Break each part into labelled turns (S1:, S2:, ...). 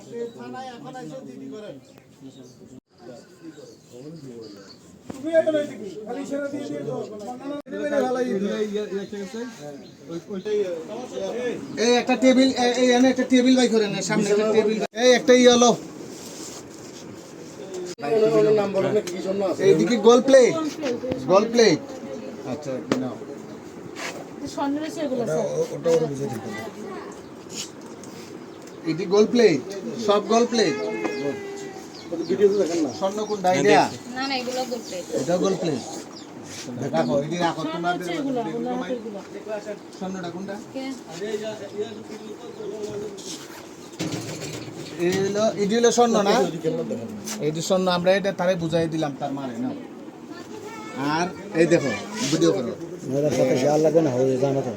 S1: এই একটা টেবিল, এই এনে একটা টেবিল বাই করেন, সামনে একটা টেবিল, এই একটা ইয়েলো এইদিকে গোল প্লেট, গোল প্লেট। আচ্ছা নাও এটি গোল প্লেট, সব গোল প্লেট। স্বর্ণ কোনটা? এটা
S2: না না এগুলো গোল প্লেট।
S1: এটা গোল প্লেট। রাখো এটি রাখো তোমাদের স্বর্ণটা কোনটা? এটি হলো স্বর্ণ না? এটি স্বর্ণ, আমরা এটা তারে বুঝাই দিলাম তার মানে না। আর এই দেখো ভিডিও করো লাগবে না জানা তো।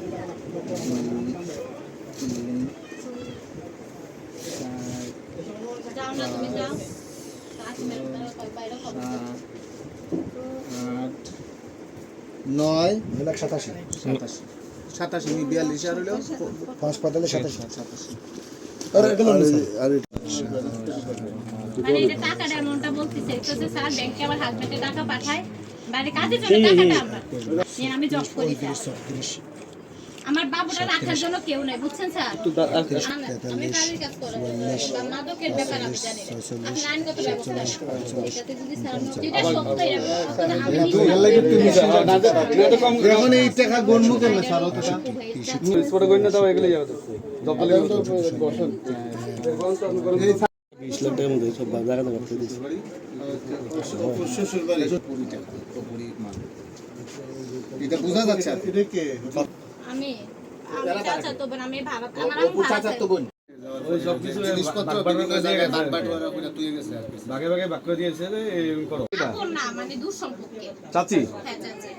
S1: 9 87 42 আর হলো 5 45 87। আরে এগুলো
S2: মানে এটা টাকার অ্যামাউন্টটা বলতেছে তো স্যার ব্যাংকে আমার হাজবেন্ডের টাকা পাঠায়, বাইরে কাজে চলে টাকাটা আমার আমি জব করি স্যার। আমার বাবুটা রাখার জন্য কেউ নাই, বুঝছেন স্যার? আমি বাড়ির কাজ করি, মাদকের ব্যাপার আমি জানি না। আপনি আইনগত ব্যবস্থা নেন। এটাতে যদি স্যার যেটা সত্যি
S1: এখন এই টাকা গণমু কেমনে স্যার? ওটা
S3: স্পটে গইনা দাও এগুলো যাও তো জবলে বসন 20 লাখ টাকার মধ্যে সব জায়গা করতে দিছি।
S1: শ্বশুর বাড়ি 20 টাকা পুরি মান। এটা বোঝা যাচ্ছে আর এটা কে?
S2: আমি চাচা তো বোন, আমি ভাড়া আমার
S1: চাচা তো বোন
S3: ওই সব কিছু
S1: জিনিসপত্র বিভিন্ন জায়গায় বাটবাটোয়ারা করে তুই গেছে আর কি।
S3: ভাগে ভাগে বাক্য দিয়েছে এই করো
S2: আপন না মানে দূর সম্পর্কে
S3: চাচি।
S2: হ্যাঁ চাচা।